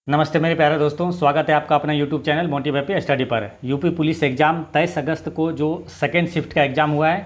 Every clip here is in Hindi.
नमस्ते मेरे प्यारे दोस्तों, स्वागत है आपका अपना YouTube channel motive happy study पर। यूपी पुलिस एग्ज़ाम 23 अगस्त को जो सेकेंड शिफ्ट का एग्ज़ाम हुआ है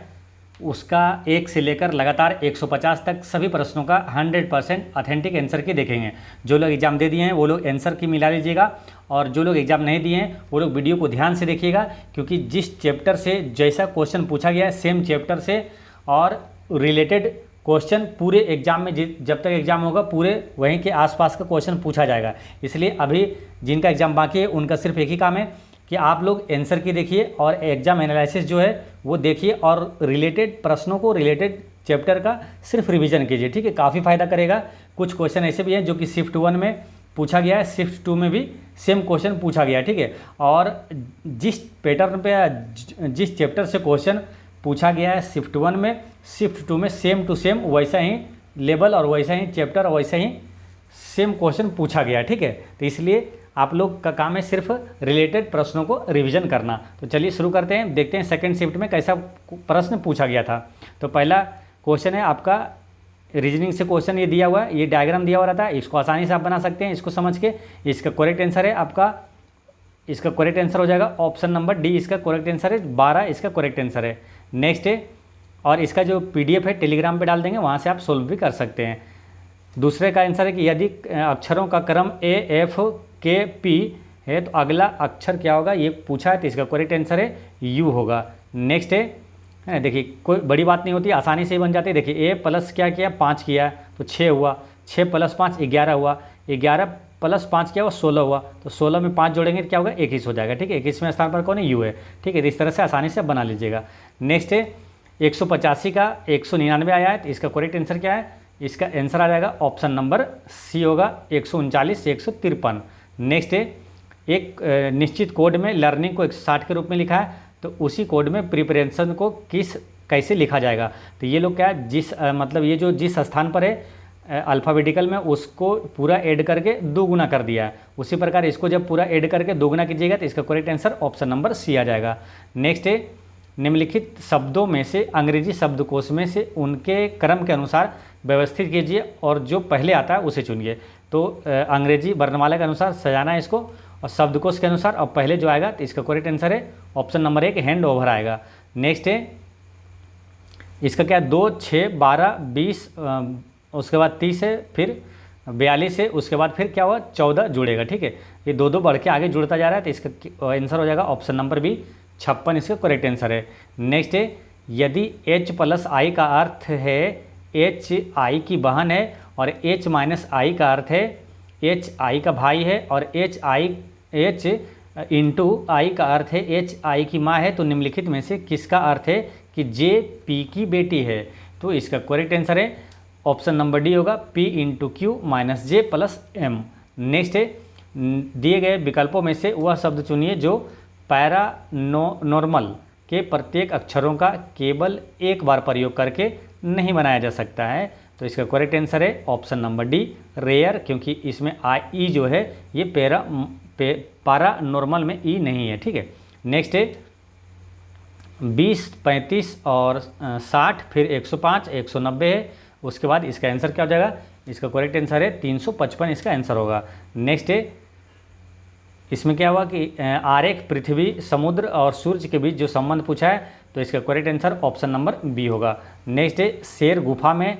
उसका 1 से लेकर लगातार 150 तक सभी प्रश्नों का 100% ऑथेंटिक आंसर की देखेंगे। जो लोग एग्ज़ाम दे दिए हैं वो लोग आंसर की मिला लीजिएगा, और जो लोग एग्ज़ाम नहीं दिए हैं वो लोग वीडियो को ध्यान से देखिएगा, क्योंकि जिस चैप्टर से जैसा क्वेश्चन पूछा गया है सेम चैप्टर से और रिलेटेड क्वेश्चन पूरे एग्जाम में जब तक एग्जाम होगा पूरे वहीं के आसपास का क्वेश्चन पूछा जाएगा। इसलिए अभी जिनका एग्ज़ाम बाकी है उनका सिर्फ एक ही काम है कि आप लोग आंसर की देखिए और एग्ज़ाम एनालिसिस जो है वो देखिए और रिलेटेड प्रश्नों को रिलेटेड चैप्टर का सिर्फ रिवीजन कीजिए। ठीक है, काफ़ी फ़ायदा करेगा। कुछ क्वेश्चन ऐसे भी हैं जो कि शिफ्ट 1 में पूछा गया है, शिफ्ट 2 में भी सेम क्वेश्चन पूछा गया है। ठीक है, और जिस पैटर्न पे जिस चैप्टर से क्वेश्चन पूछा गया है शिफ्ट 1 में, शिफ्ट 2 में सेम टू सेम वैसा ही लेवल और वैसा ही चैप्टर और वैसा ही सेम क्वेश्चन पूछा गया है। ठीक है, तो इसलिए आप लोग का काम है सिर्फ रिलेटेड प्रश्नों को रिवीजन करना। तो चलिए शुरू करते हैं, देखते हैं सेकंड शिफ्ट में कैसा प्रश्न पूछा गया था। तो पहला क्वेश्चन है आपका रीजनिंग से क्वेश्चन, ये दिया हुआ है, ये डायग्राम दिया हुआ रहता है, इसको आसानी से आप बना सकते हैं इसको समझ के। इसका करेक्ट आंसर है आपका, इसका करेक्ट आंसर हो जाएगा ऑप्शन नंबर डी, इसका करेक्ट आंसर है 12, इसका करेक्ट आंसर है। नेक्स्ट है, और इसका जो पीडीएफ है टेलीग्राम पे डाल देंगे, वहाँ से आप सोल्व भी कर सकते हैं। दूसरे का आंसर है कि यदि अक्षरों का क्रम ए एफ के पी है तो अगला अक्षर क्या होगा, ये पूछा है, तो इसका करेक्ट आंसर है यू होगा। नेक्स्ट है देखिए, कोई बड़ी बात नहीं होती, आसानी से ही बन जाती है। देखिए ए प्लस क्या किया, 5 किया तो 6 हुआ, 6 प्लस 5 11 हुआ, 11 प्लस 5 क्या हुआ 16 हुआ, तो 16 में 5 जोड़ेंगे तो क्या होगा 21 हो जाएगा। ठीक है, 21वें स्थान पर कौन है, यू है। ठीक है, तो इस तरह से आसानी से बना लीजिएगा। नेक्स्ट है 185 का 199 आया है, तो इसका करेक्ट आंसर क्या है, इसका आंसर आ जाएगा ऑप्शन नंबर सी होगा 139 से 153। नेक्स्ट है एक निश्चित कोड में लर्निंग को 160 के रूप में लिखा है, तो उसी कोड में प्रिपरेशन को कैसे लिखा जाएगा। तो ये लोग क्या है, मतलब ये जो जिस स्थान पर है अल्फ़ाबेटिकल में उसको पूरा ऐड करके 2 गुना कर दिया है, उसी प्रकार इसको जब पूरा ऐड करके 2 गुना कीजिएगा तो इसका correct answer option number C आ जाएगा। नेक्स्ट है निम्नलिखित शब्दों में से अंग्रेजी शब्दकोश में से उनके क्रम के अनुसार व्यवस्थित कीजिए और जो पहले आता है उसे चुनिए। तो अंग्रेजी वर्णमाला के अनुसार सजाना है इसको, और शब्दकोश के अनुसार और पहले जो आएगा तो इसका करेक्ट आंसर है ऑप्शन नंबर 1 हैंड ओवर आएगा। नेक्स्ट है इसका क्या, 2 6 12 20 उसके बाद 30 है, फिर 42 है, उसके बाद फिर क्या हुआ 14 जुड़ेगा। ठीक है, ये 2 बढ़ के आगे जुड़ता जा रहा है, तो इसका आंसर हो जाएगा ऑप्शन नंबर बी 56, इसका करेक्ट आंसर है। नेक्स्ट है यदि h प्लस आई का अर्थ है h आई की बहन है और h माइनस आई का अर्थ है h आई का भाई है और h इंटू आई का अर्थ है h आई की माँ है, तो निम्नलिखित में से किसका अर्थ है कि j p की बेटी है। तो इसका करेक्ट आंसर है ऑप्शन नंबर डी होगा p इंटू क्यू माइनस जे प्लस एम। नेक्स्ट है दिए गए विकल्पों में से वह शब्द चुनिए जो पैरानॉर्मल के प्रत्येक अक्षरों का केवल एक बार प्रयोग करके नहीं बनाया जा सकता है। तो इसका करेक्ट आंसर है ऑप्शन नंबर डी रेयर, क्योंकि इसमें ई जो है ये पैरानॉर्मल में ई नहीं है। ठीक है, नेक्स्ट है 20 35 और 60 फिर 105 190 है, उसके बाद इसका आंसर क्या हो जाएगा, इसका करेक्ट आंसर है 355, इसका आंसर होगा। नेक्स्ट है इसमें क्या हुआ कि आरेख पृथ्वी समुद्र और सूर्य के बीच जो संबंध पूछा है, तो इसका correct answer option number B होगा। नेक्स्ट है शेर गुफा में,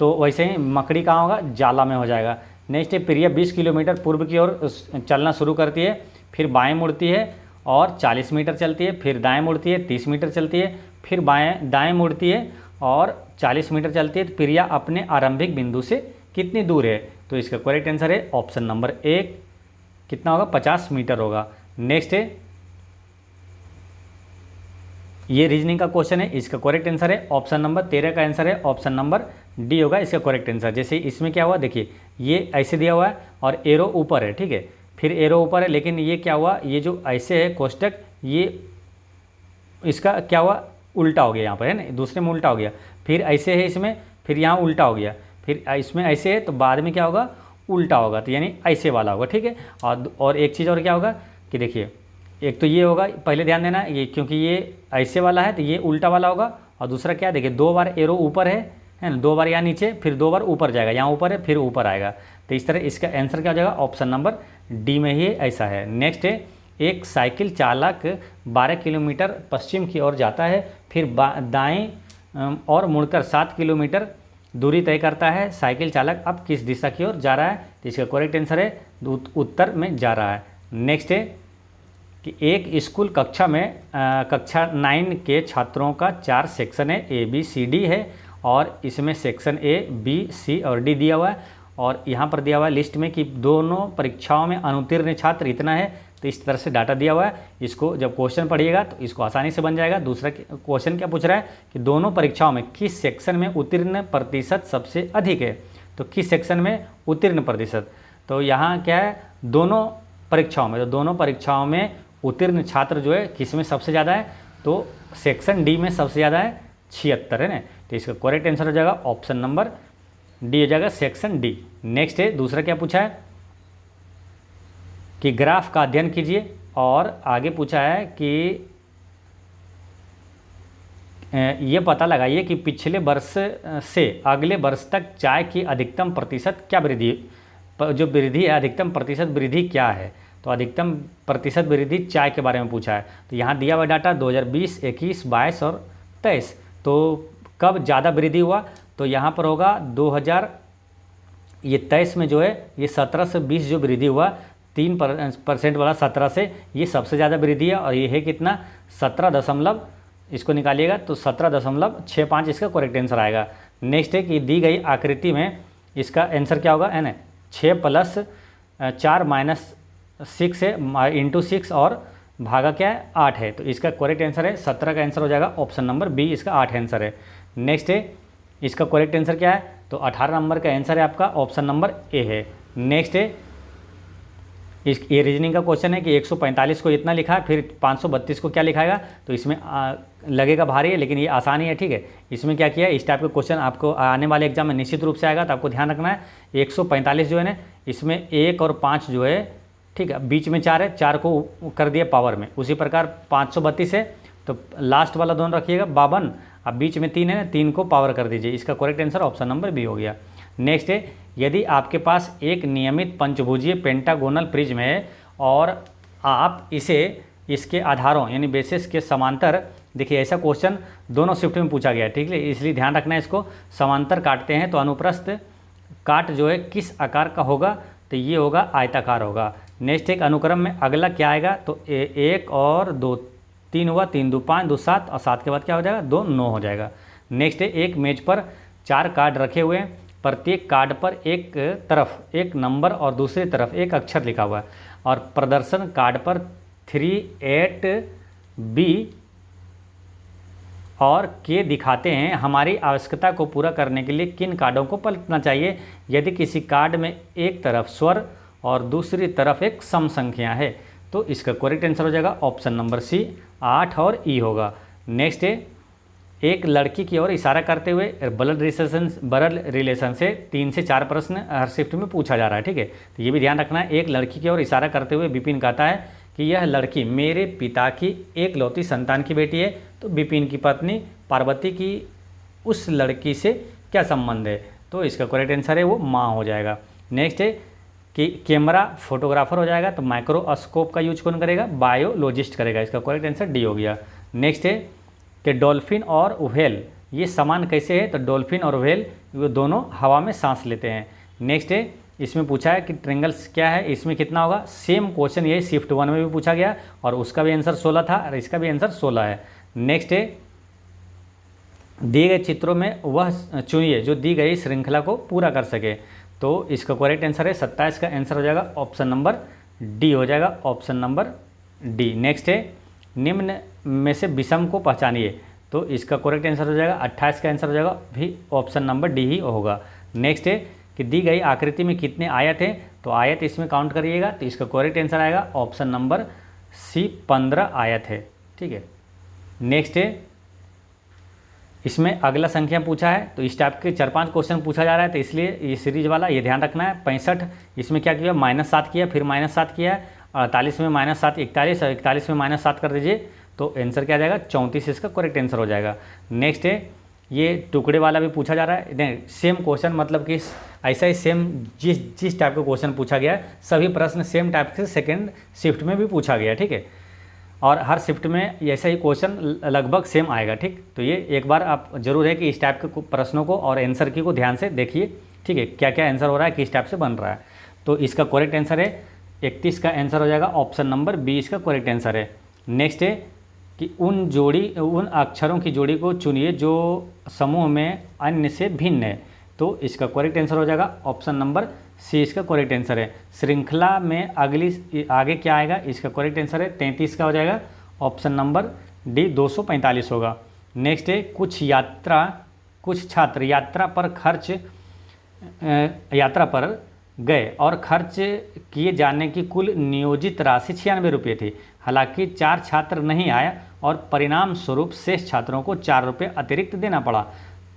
तो वैसे ही मकड़ी कहाँ होगा, जाला में हो जाएगा। नेक्स्ट है प्रिया 20 किलोमीटर पूर्व की ओर चलना शुरू करती है, फिर बाएं मुड़ती है और 40 मीटर चलती है, फिर दाएं मुड़ती है 30 मीटर चलती है, फिर दाएं मुड़ती है और 40 मीटर चलती है। तो प्रिया अपने आरंभिक बिंदु से कितनी दूर है, तो इसका करेक्ट आंसर है ऑप्शन नंबर 1 कितना होगा 50 मीटर होगा। नेक्स्ट है ये रीजनिंग का क्वेश्चन है, इसका करेक्ट आंसर है ऑप्शन नंबर 13 का आंसर है ऑप्शन नंबर डी होगा इसका करेक्ट आंसर। जैसे इसमें क्या हुआ, देखिए ये ऐसे दिया हुआ है और एरो ऊपर है, ठीक है, फिर एरो ऊपर है, लेकिन ये क्या हुआ, ये जो ऐसे है कोष्टक, ये इसका क्या हुआ उल्टा हो गया, यहाँ पर है ना, दूसरे में उल्टा हो गया, फिर ऐसे है इसमें, फिर यहाँ उल्टा हो गया, फिर इसमें ऐसे है, तो बाद में क्या होगा उल्टा होगा, तो यानी ऐसे वाला होगा। ठीक है, और एक चीज़ और क्या होगा कि देखिए एक तो ये होगा, पहले ध्यान देना ये, क्योंकि ये ऐसे वाला है तो ये उल्टा वाला होगा, और दूसरा क्या देखिए 2 बार एरो ऊपर है ना, 2 बार यहाँ नीचे, फिर 2 बार ऊपर जाएगा, यहाँ ऊपर है फिर ऊपर आएगा, तो इस तरह इसका आंसर क्या हो जाएगा, ऑप्शन नंबर डी में ही ऐसा है। नेक्स्ट है, एक साइकिल चालक 12 किलोमीटर पश्चिम की ओर जाता है, फिर दाएं और मुड़कर 7 किलोमीटर दूरी तय करता है। साइकिल चालक अब किस दिशा की ओर जा रहा है, तो इसका करेक्ट आंसर है उत्तर में जा रहा है। नेक्स्ट है कि एक स्कूल कक्षा में कक्षा 9 के छात्रों का 4 सेक्शन है, ए बी सी डी है, और इसमें सेक्शन ए बी सी और डी दिया हुआ है, और यहाँ पर दिया हुआ है लिस्ट में कि दोनों परीक्षाओं में अनुत्तीर्ण छात्र इतना है। तो इस तरह से डाटा दिया हुआ है, इसको जब क्वेश्चन पढ़िएगा तो इसको आसानी से बन जाएगा। दूसरा क्वेश्चन क्या पूछ रहा है कि दोनों परीक्षाओं में किस सेक्शन में उत्तीर्ण प्रतिशत सबसे अधिक है, तो किस सेक्शन में उत्तीर्ण प्रतिशत, तो यहाँ क्या है, दोनों परीक्षाओं में, तो दोनों परीक्षाओं में उत्तीर्ण छात्र जो है किस में सबसे ज़्यादा है, तो सेक्शन डी में सबसे ज़्यादा है, 76 है ना। तो इसका करेक्ट आंसर हो जाएगा ऑप्शन नंबर डी हो जाएगा, सेक्शन डी। नेक्स्ट है, दूसरा क्या पूछा है कि ग्राफ का अध्ययन कीजिए, और आगे पूछा है कि ये पता लगाइए कि पिछले वर्ष से अगले वर्ष तक चाय की अधिकतम प्रतिशत क्या वृद्धि, जो वृद्धि है अधिकतम प्रतिशत वृद्धि क्या है, तो अधिकतम प्रतिशत वृद्धि चाय के बारे में पूछा है। तो यहाँ दिया हुआ डाटा 2020, 21, 22 और 23, तो कब ज़्यादा वृद्धि हुआ, तो यहाँ पर होगा 2023 में जो है ये 17 से 20 जो वृद्धि हुआ, 3% वाला 17 से ये सबसे ज़्यादा वृद्धि है, और ये है कितना 17 इसको निकालिएगा तो 17.65 इसका करेक्ट आंसर आएगा। नेक्स्ट है कि दी गई आकृति में इसका आंसर क्या होगा, है ना, 6 + 4 - 6 है, इंटू 6 और भागा क्या है 8 है, तो इसका करेक्ट आंसर है 17 का आंसर हो जाएगा ऑप्शन नंबर बी, इसका 8 आंसर है। नेक्स्ट है, इसका करेक्ट आंसर क्या है, तो 18 नंबर का आंसर है आपका, ऑप्शन नंबर ए है। नेक्स्ट है, ये रीजनिंग का क्वेश्चन है कि 145 को इतना लिखा है, फिर 532 को क्या लिखाएगा, तो इसमें लगेगा भारी है लेकिन ये आसानी है, ठीक है। इसमें क्या किया, इस टाइप का क्वेश्चन आपको आने वाले एग्जाम में निश्चित रूप से आएगा, तो आपको ध्यान रखना है 145 जो है ना, इसमें 1 और 5 जो है, ठीक है, बीच में 4 है, 4 को कर दिया पावर में। उसी प्रकार 532 है तो लास्ट वाला दोनों रखिएगा 52, अब बीच में 3 है ना, 3 को पावर कर दीजिए, इसका correct answer option number B हो गया। नेक्स्ट है, यदि आपके पास एक नियमित पंचभुजीय पेंटागोनल प्रिज्म है और आप इसे इसके आधारों यानी बेसिस के समांतर, देखिए ऐसा क्वेश्चन दोनों शिफ्ट में पूछा गया है, ठीक है, इसलिए ध्यान रखना है इसको। समांतर काटते हैं तो अनुप्रस्थ काट जो है किस आकार का होगा, तो ये होगा आयताकार होगा। नेक्स्ट एक अनुक्रम में अगला क्या आएगा, तो 1 और 2 3 हुआ, 3 2 5 2 7 और 7 के बाद क्या हो जाएगा 2 9 हो जाएगा। नेक्स्ट है, एक मेज पर 4 कार्ड रखे हुए हैं, प्रत्येक कार्ड पर एक तरफ एक नंबर और दूसरी तरफ एक अक्षर लिखा हुआ है, और प्रदर्शन कार्ड पर 3 8 B और के दिखाते हैं। हमारी आवश्यकता को पूरा करने के लिए किन कार्डों को पलटना चाहिए, यदि किसी कार्ड में एक तरफ स्वर और दूसरी तरफ एक सम संख्या है, तो इसका करेक्ट आंसर हो जाएगा ऑप्शन नंबर सी, 8 और ई होगा। नेक्स्ट है, एक लड़की की ओर इशारा करते हुए ब्लड रिलेशन से 3 से 4 प्रश्न हर शिफ्ट में पूछा जा रहा है, ठीक है, तो ये भी ध्यान रखना है। एक लड़की की ओर इशारा करते हुए विपिन कहता है कि यह लड़की मेरे पिता की एकलौती संतान की बेटी है, तो विपिन की पत्नी पार्वती की उस लड़की से क्या संबंध है, तो इसका करेक्ट आंसर है वो माँ हो जाएगा। नेक्स्ट है कि कैमरा फोटोग्राफर हो जाएगा, तो माइक्रोस्कोप का यूज कौन करेगा, बायोलॉजिस्ट करेगा, इसका करेक्ट आंसर डी हो गया। नेक्स्ट है कि डॉल्फिन और व्हेल ये समान कैसे है, तो डॉल्फिन और व्हेल वो दोनों हवा में सांस लेते हैं। नेक्स्ट है, इसमें पूछा है कि ट्रेंगल्स क्या है, इसमें कितना होगा, सेम क्वेश्चन यही शिफ्ट 1 में भी पूछा गया और उसका भी आंसर 16 था और इसका भी आंसर 16 है। नेक्स्ट है, दिए गए चित्रों में वह चुनिए जो दी गई श्रृंखला को पूरा कर सके, तो इसका करेक्ट आंसर है 27 का आंसर हो जाएगा ऑप्शन नंबर डी हो जाएगा, ऑप्शन नंबर डी। नेक्स्ट है, निम्न में से विषम को पहचानिए, तो इसका करेक्ट आंसर हो जाएगा 28 का आंसर हो जाएगा भी ऑप्शन नंबर डी ही होगा। नेक्स्ट है कि दी गई आकृति में कितने आयत हैं, तो आयत इसमें काउंट करिएगा, तो इसका करेक्ट आंसर आएगा ऑप्शन नंबर सी, 15 आयत है, ठीक है। नेक्स्ट है, इसमें अगला संख्या पूछा है, तो इस टाइप के 4-5 क्वेश्चन पूछा जा रहा है, तो इसलिए ये सीरीज वाला ये ध्यान रखना है। 65 इसमें क्या किया, -7 किया, फिर -7 किया, 48 में -7 41 और 41 में -7 कर दीजिए, तो आंसर क्या आ जाएगा 34, इसका करेक्ट आंसर हो जाएगा। नेक्स्ट है ये टुकड़े वाला भी पूछा जा रहा है। नहीं, सेम क्वेश्चन मतलब कि ऐसा ही सेम जिस टाइप का क्वेश्चन पूछा गया है, सभी प्रश्न सेम टाइप से सेकंड शिफ्ट में भी पूछा गया, ठीक है। और हर शिफ्ट में ऐसा ही क्वेश्चन लगभग सेम आएगा, ठीक। तो ये एक बार आप जरूर है कि इस टाइप के प्रश्नों को और आंसर की को ध्यान से देखिए, ठीक है, क्या क्या आंसर हो रहा है, किस टाइप से बन रहा है। तो इसका करेक्ट आंसर है 31 का आंसर हो जाएगा ऑप्शन नंबर बी, इसका करेक्ट आंसर है। नेक्स्ट है कि उन अक्षरों की जोड़ी को चुनिए जो समूह में अन्य से भिन्न है। तो इसका करेक्ट आंसर हो जाएगा ऑप्शन नंबर सी, इसका करेक्ट आंसर है। श्रृंखला में आगे क्या आएगा, इसका करेक्ट आंसर है 33 का हो जाएगा ऑप्शन नंबर डी, 245 होगा। नेक्स्ट है कुछ छात्र यात्रा पर गए और खर्च किए जाने की कुल नियोजित राशि 96 रुपये थी। हालांकि 4 छात्र नहीं आए और परिणाम स्वरूप शेष छात्रों को 4 रुपये अतिरिक्त देना पड़ा।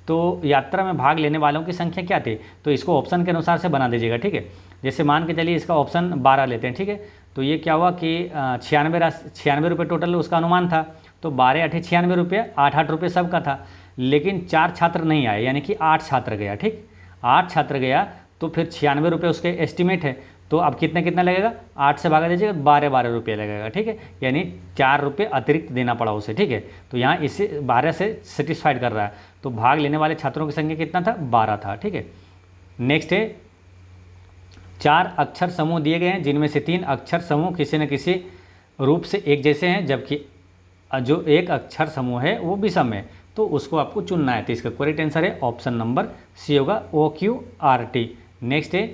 तो यात्रा में भाग लेने वालों की संख्या क्या थी, तो इसको ऑप्शन के अनुसार से बना दीजिएगा, ठीक है। जैसे मान के चलिए इसका ऑप्शन 12 लेते हैं, ठीक है। तो ये क्या हुआ कि 96 रुपये टोटल उसका अनुमान था। तो 12 8 96 रुपये, 8 रुपये सबका था। लेकिन 4 छात्र नहीं आए, यानी कि 8 छात्र गया, ठीक। 8 छात्र गया तो फिर 96 रुपये उसके एस्टिमेट है। तो अब कितना लगेगा, 8 से भागा दीजिएगा, 12 रुपये लगेगा, ठीक है। यानी 4 रुपये अतिरिक्त देना पड़ा उसे, ठीक है। तो यहाँ इसे 12 से सेटिस्फाइड कर रहा है। तो भाग लेने वाले छात्रों की संख्या कितना था, 12 था, ठीक है। नेक्स्ट है 4 अक्षर समूह दिए गए हैं जिनमें से 3 अक्षर समूह किसी न किसी रूप से एक जैसे हैं, जबकि जो एक अक्षर समूह है वो विषम है। तो उसको आपको चुनना है। तो इसका करेक्ट आंसर है ऑप्शन नंबर सी होगा, OQRT। नेक्स्ट है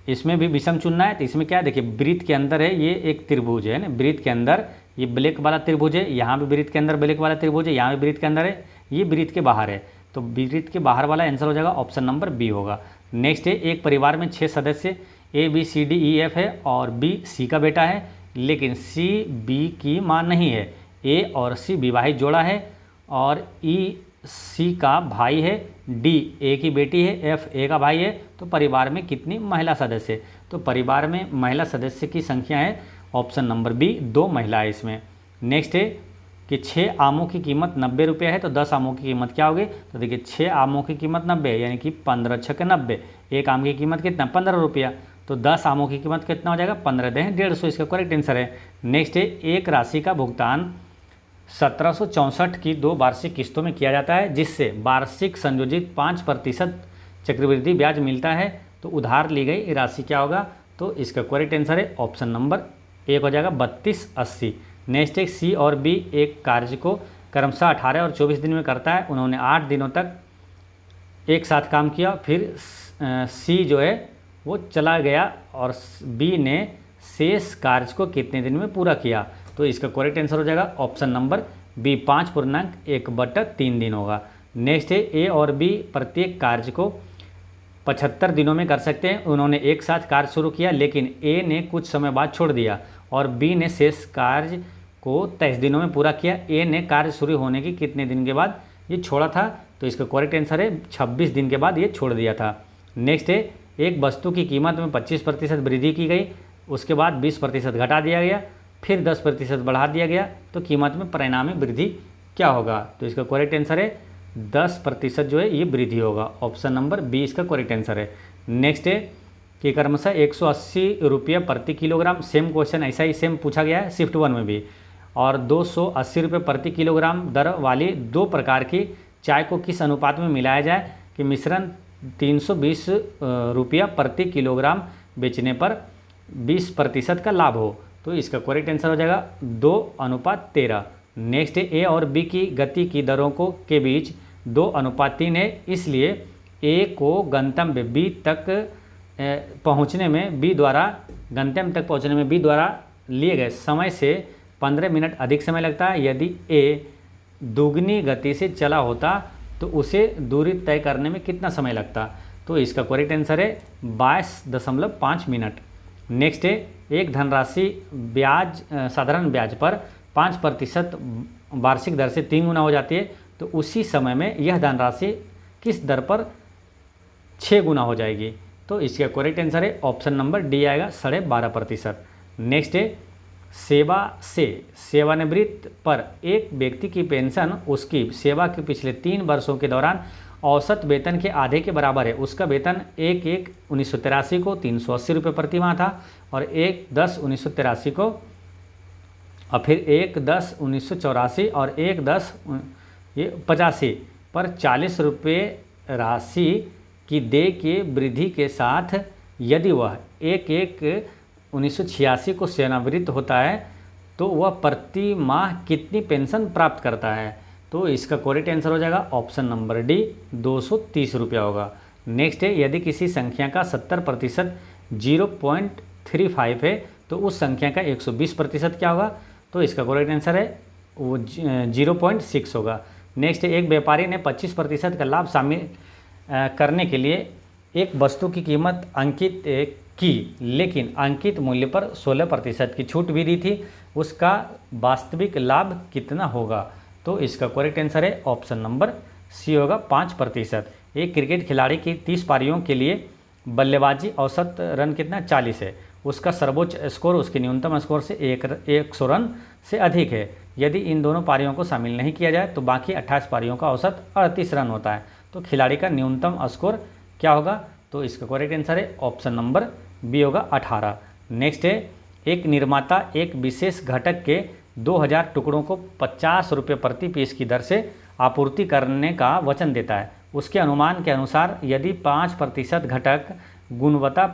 इसमें भी विषम चुनना है। तो इसमें क्या है, देखिए वृत्त के अंदर है, ये एक त्रिभुज है ना, वृत्त के अंदर ये ब्लैक वाला त्रिभुज है, यहाँ भी वृत्त के अंदर ब्लैक वाला त्रिभुज है, यहाँ भी वृत्त के अंदर है, ये वृत्त के बाहर है। तो वृत्त के बाहर वाला आंसर हो जाएगा ऑप्शन नंबर बी होगा। नेक्स्ट है एक परिवार में 6 सदस्य ABCDEF है और B C का बेटा है, लेकिन C B की माँ नहीं है। A और C विवाहित जोड़ा है और E C का भाई है, D A की बेटी है, F A का भाई है। तो परिवार में कितनी महिला सदस्य है, तो परिवार में महिला सदस्य की संख्या है ऑप्शन नंबर बी, 2 महिला है इसमें। नेक्स्ट है कि 6 आमों की कीमत 90 रुपये है, तो 10 आमों की कीमत क्या होगी, तो देखिए 6 आमों की कीमत 90 है, यानी कि 15 छक्के 90, एक आम की कीमत कितना, 15 रुपया। तो 10 आमों की कीमत कितना हो जाएगा, 15 दें 150, इसका करेक्ट आंसर है। नेक्स्ट है एक राशि का भुगतान 1764 की 2 वार्षिक किस्तों में किया जाता है, जिससे वार्षिक संयोजित 5% चक्रवृद्धि ब्याज मिलता है। तो उधार ली गई राशि क्या होगा, तो इसका करेक्ट आंसर है ऑप्शन नंबर 1 हो जाएगा 3280। नेक्स्ट एक C और B एक कार्य को क्रमशः 18 और 24 दिन में करता है। उन्होंने 8 दिनों तक एक साथ काम किया, फिर C जो है वो चला गया और B ने शेष कार्य को कितने दिन में पूरा किया। तो इसका करेक्ट आंसर हो जाएगा ऑप्शन नंबर बी, 5.1/3 दिन होगा। नेक्स्ट है A और B प्रत्येक कार्य को 75 दिनों में कर सकते हैं। उन्होंने एक साथ कार्य शुरू किया, लेकिन A ने कुछ समय बाद छोड़ दिया और B ने शेष कार्य को 23 दिनों में पूरा किया। A ने कार्य शुरू होने के कितने दिन के बाद ये छोड़ा था, तो इसका करेक्ट आंसर है 26 दिन के बाद ये छोड़ दिया था। नेक्स्ट है एक वस्तु की कीमत में 25% वृद्धि की गई, उसके बाद 20% घटा दिया गया, फिर 10% बढ़ा दिया गया, तो कीमत में परिणामी वृद्धि क्या होगा, तो इसका करेक्ट आंसर है 10% जो है ये वृद्धि होगा, ऑप्शन नंबर बी इसका करेक्ट आंसर है। नेक्स्ट है कि क्रमशः 180 रुपये प्रति किलोग्राम, सेम क्वेश्चन ऐसा ही सेम पूछा गया है शिफ्ट 1 में भी, और 280 रुपये प्रति किलोग्राम दर वाली 2 प्रकार की चाय को किस अनुपात में मिलाया जाए कि मिश्रण 320 रुपया प्रति किलोग्राम बेचने पर 20% का लाभ हो। तो इसका करेक्ट आंसर हो जाएगा 2:13। नेक्स्ट है A और B की गति की दरों को के बीच 2:3 है, इसलिए A को गंतव्य B तक पहुंचने में B द्वारा लिए गए समय से 15 मिनट अधिक समय लगता है। यदि A दुगनी गति से चला होता तो उसे दूरी तय करने में कितना समय लगता, तो इसका करेक्ट आंसर है 22.5 मिनट। नेक्स्ट है एक धनराशि साधारण ब्याज पर 5% वार्षिक दर से 3 गुना हो जाती है, तो उसी समय में यह धनराशि किस दर पर 6 गुना हो जाएगी, तो इसका करेक्ट आंसर है ऑप्शन नंबर डी आएगा 12.5%। नेक्स्ट है सेवा से सेवानिवृत्त पर एक व्यक्ति की पेंशन उसकी सेवा के पिछले 3 वर्षों के दौरान औसत वेतन के आधे के बराबर है। उसका वेतन 1/1/1983 को 380 रुपये प्रति माह था और 1/10/1983 को और फिर 1/10/1984 और 1/10/85 पर 40 रुपये राशि की देय के वृद्धि के साथ यदि वह 1/1/1986 को सेवानिवृत्त होता है तो वह प्रति माह कितनी पेंशन प्राप्त करता है। तो इसका करेक्ट आंसर हो जाएगा ऑप्शन नंबर डी, 230 रुपया होगा। नेक्स्ट है, यदि किसी संख्या का 70% 0.35 है तो उस संख्या का 120% क्या होगा। तो इसका करेक्ट आंसर है वो 0.6 होगा। नेक्स्ट है, एक व्यापारी ने 25% का लाभ शामिल करने के लिए एक वस्तु की कीमत अंकित की, लेकिन अंकित मूल्य पर 16% की छूट भी दी थी। उसका वास्तविक लाभ कितना होगा। तो इसका करेक्ट आंसर है ऑप्शन नंबर सी होगा, 5%। एक क्रिकेट खिलाड़ी की 30 पारियों के लिए बल्लेबाजी औसत रन कितना 40 है। उसका सर्वोच्च स्कोर उसके न्यूनतम स्कोर से 100 रन से अधिक है। यदि इन दोनों पारियों को शामिल नहीं किया जाए तो बाकी 28 पारियों का औसत 38 रन होता है। तो खिलाड़ी का न्यूनतम स्कोर क्या होगा। तो इसका करेक्ट आंसर है ऑप्शन नंबर बी होगा, 18। नेक्स्ट है, एक निर्माता एक विशेष घटक के 2000 टुकड़ों को 50 रुपये प्रति पीस की दर से आपूर्ति करने का वचन देता है। उसके अनुमान के अनुसार यदि 5% घटक गुणवत्ता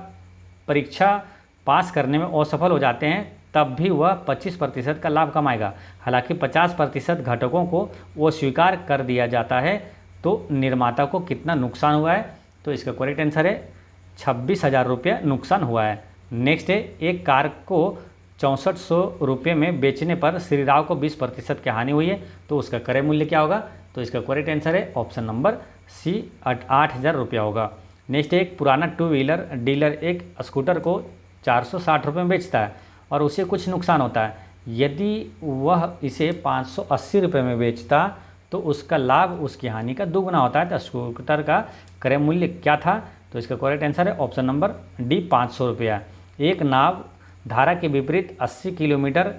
परीक्षा पास करने में असफल हो जाते हैं तब भी वह 25% का लाभ कमाएगा। हालांकि 50% घटकों को वो स्वीकार कर दिया जाता है तो निर्माता को कितना नुकसान हुआ है। तो इसका करेक्ट आंसर है 26,000 रुपये नुकसान हुआ है। नेक्स्ट है, एक कार को 6400 रुपये में बेचने पर श्री राव को 20% की हानि हुई है तो उसका क्रय मूल्य क्या होगा। तो इसका करेक्ट आंसर है ऑप्शन नंबर सी, 8,000 रुपया होगा। नेक्स्ट है, एक पुराना 2 व्हीलर डीलर एक स्कूटर को 460 रुपये में बेचता है और उसे कुछ नुकसान होता है। यदि वह इसे 580 रुपये में बेचता तो उसका लाभ उसकी हानि का दुगुना होता है। तो स्कूटर का क्रय मूल्य क्या था। तो इसका करेक्ट आंसर है ऑप्शन नंबर डी, 500 रुपया। एक नाव धारा के विपरीत 80 किलोमीटर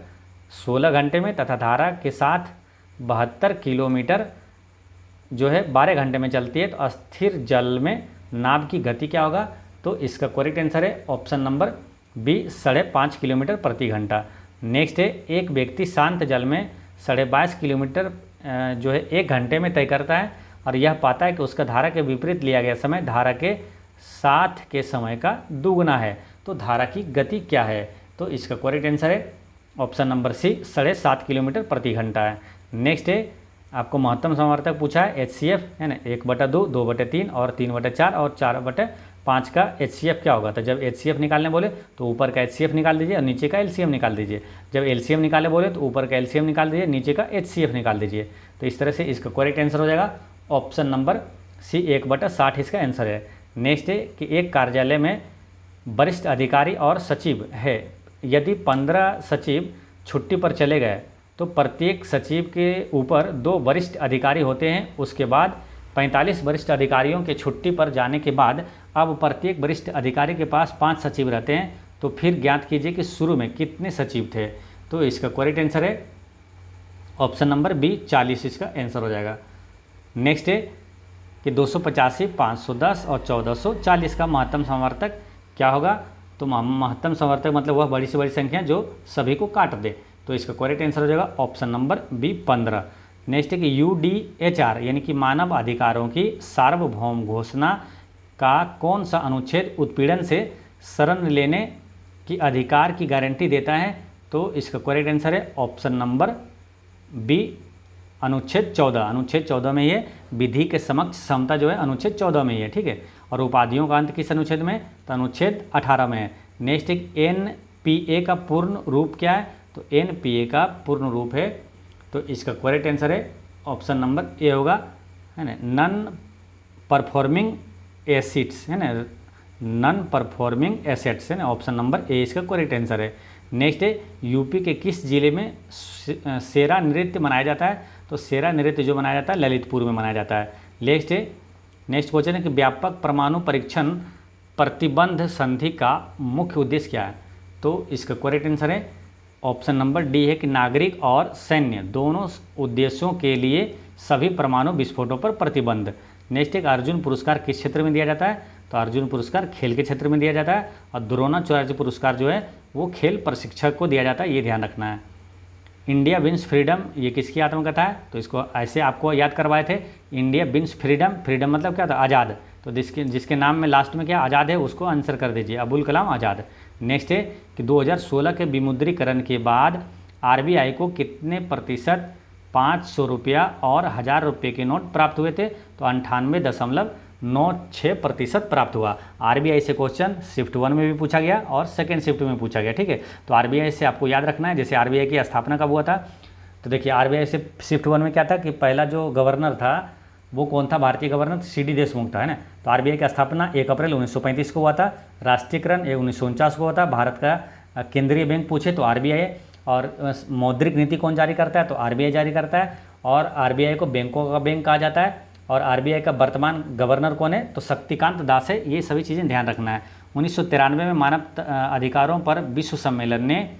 16 घंटे में तथा धारा के साथ 72 किलोमीटर जो है 12 घंटे में चलती है तो अस्थिर जल में नाव की गति क्या होगा। तो इसका करेक्ट आंसर है ऑप्शन नंबर बी, 5.5 किलोमीटर प्रति घंटा। नेक्स्ट है, एक व्यक्ति शांत जल में 22.5 किलोमीटर जो है 1 घंटे में तय करता है और यह पाता है कि उसका धारा के विपरीत लिया गया समय धारा के साथ के समय का दुगुना है। तो धारा की गति क्या है। तो इसका करेक्ट आंसर है ऑप्शन नंबर सी, 7.5 किलोमीटर प्रति घंटा है। नेक्स्ट है, आपको महत्तम समवर्तक पूछा है HCF है ना, 1/2, 2/3 और 3/4 और 4/5 का HCF क्या होगा। तो जब HCF निकालने बोले तो ऊपर का HCF निकाल दीजिए और नीचे का LCM निकाल दीजिए। जब LCM निकाले बोले तो ऊपर का LCM निकाल दीजिए, नीचे का HCF निकाल दीजिए। तो इस तरह से इसका करेक्ट आंसर हो जाएगा ऑप्शन नंबर सी, 1/60 इसका आंसर है। नेक्स्ट है कि एक कार्यालय में वरिष्ठ अधिकारी और सचिव है। यदि 15 सचिव छुट्टी पर चले गए तो प्रत्येक सचिव के ऊपर 2 वरिष्ठ अधिकारी होते हैं। उसके बाद 45 वरिष्ठ अधिकारियों के छुट्टी पर जाने के बाद अब प्रत्येक वरिष्ठ अधिकारी के पास 5 सचिव रहते हैं। तो फिर ज्ञात कीजिए कि शुरू में कितने सचिव थे। तो इसका करेक्ट आंसर है ऑप्शन नंबर बी, 40 इसका आंसर हो जाएगा। नेक्स्ट है कि 285, 510 और 1440 का महत्तम समवर्तक क्या होगा। तो महत्तम समवर्तक मतलब वह बड़ी से बड़ी संख्या जो सभी को काट दे। तो इसका करेक्ट आंसर हो जाएगा ऑप्शन नंबर बी, 15। नेक्स्ट है कि UDHR यानी कि मानव अधिकारों की सार्वभौम घोषणा का कौन सा अनुच्छेद उत्पीड़न से शरण लेने की अधिकार की गारंटी देता है। तो इसका करेक्ट आंसर है ऑप्शन नंबर बी, अनुच्छेद 14। अनुच्छेद 14 में ये विधि के समक्ष समता जो है अनुच्छेद 14 में ही है, ठीक है। और उपाधियों का अंत किस अनुच्छेद में। तो अनुच्छेद 18 में है। नेक्स्ट एक NPA का पूर्ण रूप क्या है। तो NPA का पूर्ण रूप है, तो इसका करेक्ट आंसर है ऑप्शन नंबर ए होगा, है ना, नॉन परफॉर्मिंग एसिड्स, है ना, नॉन परफॉर्मिंग एसेट्स, है ना, ऑप्शन नंबर ए इसका करेक्ट आंसर है। नेक्स्ट है यूपी के किस जिले में सेरा नृत्य मनाया जाता है। तो सेरा नृत्य जो मनाया जाता है ललितपुर में मनाया जाता है। नेक्स्ट क्वेश्चन है कि व्यापक परमाणु परीक्षण प्रतिबंध संधि का मुख्य उद्देश्य क्या है। तो इसका करेक्ट आंसर है ऑप्शन नंबर डी है कि नागरिक और सैन्य दोनों उद्देश्यों के लिए सभी परमाणु विस्फोटों पर प्रतिबंध। नेक्स्ट एक अर्जुन पुरस्कार किस क्षेत्र में दिया जाता है, तो अर्जुन पुरस्कार खेल के क्षेत्र में दिया जाता है, और द्रोणाचार्य पुरस्कार जो है वो खेल प्रशिक्षक को दिया जाता है, ये ध्यान रखना है। इंडिया विंस फ्रीडम ये किसकी आत्मकथा है, तो इसको ऐसे आपको याद करवाए थे, इंडिया विंस फ्रीडम, फ्रीडम मतलब क्या था, आज़ाद, तो जिसके नाम में लास्ट में क्या आज़ाद है उसको आंसर कर दीजिए, अबुल कलाम आज़ाद। नेक्स्ट है कि 2016 के विमुद्रीकरण के बाद आरबीआई को कितने प्रतिशत 500 रुपया और 1000 रुपये के नोट प्राप्त हुए थे, तो 98.96% प्राप्त हुआ। आरबीआई से क्वेश्चन शिफ्ट 1 में भी पूछा गया और सेकेंड शिफ्ट में पूछा गया, ठीक है। तो आरबीआई से आपको याद रखना है, जैसे आरबीआई की स्थापना कब हुआ था, तो देखिए आरबीआई से शिफ्ट 1 में क्या था कि पहला जो गवर्नर था वो कौन था, भारतीय गवर्नर सीडी देशमुख था, है ना। तो आरबीआई की स्थापना 1 अप्रैल 1935 को हुआ था, राष्ट्रीयकरण 1949 को हुआ था, भारत का केंद्रीय बैंक पूछे तो आरबीआई है, और मौद्रिक नीति कौन जारी करता है, तो आरबीआई जारी करता है, और आरबीआई को बैंकों का बैंक कहा जाता है, और आरबीआई का वर्तमान गवर्नर कौन है, तो शक्तिकांत दास है। ये सभी चीज़ें ध्यान रखना है। 1993 में मानव अधिकारों पर विश्व सम्मेलन ने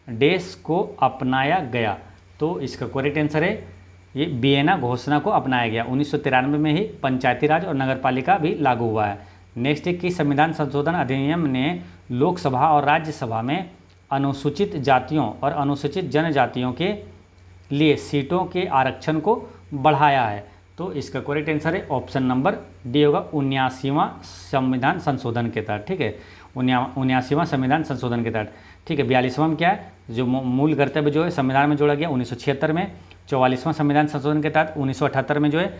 देश को अपनाया गया, तो इसका करेक्ट आंसर है ये वियना घोषणा को अपनाया गया। 1993 में ही पंचायती राज और नगरपालिका भी लागू हुआ है। नेक्स्ट है कि संविधान संशोधन अधिनियम ने लोकसभा और राज्यसभा में अनुसूचित जातियों और अनुसूचित जनजातियों के लिए सीटों के आरक्षण को बढ़ाया है, तो इसका करेक्ट आंसर है ऑप्शन नंबर डी होगा 79वां संविधान संशोधन के तहत, ठीक है, 79वां संविधान संशोधन के तहत, ठीक है। 42वां में क्या है, जो मूल कर्तव्य जो है संविधान में जोड़ा गया 1976 में। 44वां संविधान संशोधन के तहत 1978 में जो है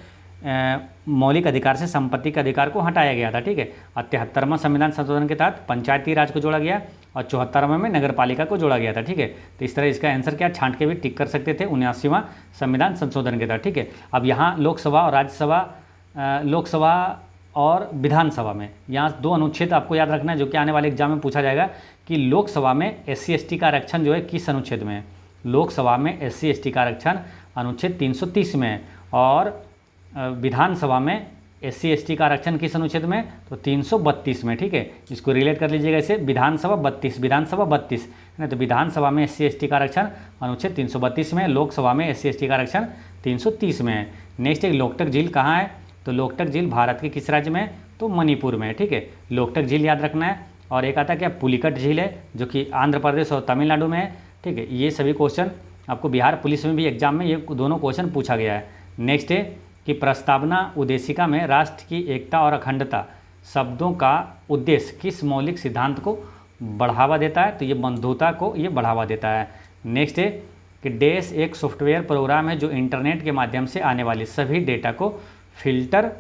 मौलिक अधिकार से संपत्ति के अधिकार को हटाया गया था, ठीक है। और 73वां संविधान संशोधन के तहत पंचायती राज को जोड़ा गया, और 74वें में नगरपालिका को जोड़ा गया था, ठीक है। तो इस तरह इसका आंसर क्या छांट के भी टिक कर सकते थे 79वां संविधान संशोधन के तहत, ठीक है। अब यहाँ लोकसभा और राज्यसभा, लोकसभा और विधानसभा में यहाँ 2 अनुच्छेद आपको याद रखना है, जो कि आने वाले एग्जाम में पूछा जाएगा कि लोकसभा में SC/ST का आरक्षण जो है किस अनुच्छेद में है। लोकसभा में SC/ST का आरक्षण अनुच्छेद 330 में है, और विधानसभा में SC/ST का आरक्षण किस अनुच्छेद में, तो 332 में, ठीक है। इसको रिलेट कर लीजिएगा इसे, विधानसभा 32 है ना, तो विधानसभा में SC/ST का आरक्षण अनुच्छेद 332 में, लोकसभा में SC/ST का आरक्षण 330 में है। नेक्स्ट एक लोकटक झील कहाँ है, तो लोकटक झील भारत के किस राज्य में है, तो मणिपुर में है, ठीक है। लोकटक झील याद रखना है। और एक आता क्या पुलिकट झील है, जो कि आंध्र प्रदेश और तमिलनाडु में है, ठीक है। ये सभी क्वेश्चन आपको बिहार पुलिस में भी एग्जाम में ये दोनों क्वेश्चन पूछा गया है। नेक्स्ट है कि प्रस्तावना उद्देशिका में राष्ट्र की एकता और अखंडता शब्दों का उद्देश्य किस मौलिक सिद्धांत को बढ़ावा देता है, तो ये बंधुता को ये बढ़ावा देता है। नेक्स्ट है कि डैश एक सॉफ्टवेयर प्रोग्राम है जो इंटरनेट के माध्यम से आने वाली सभी डेटा को फिल्टर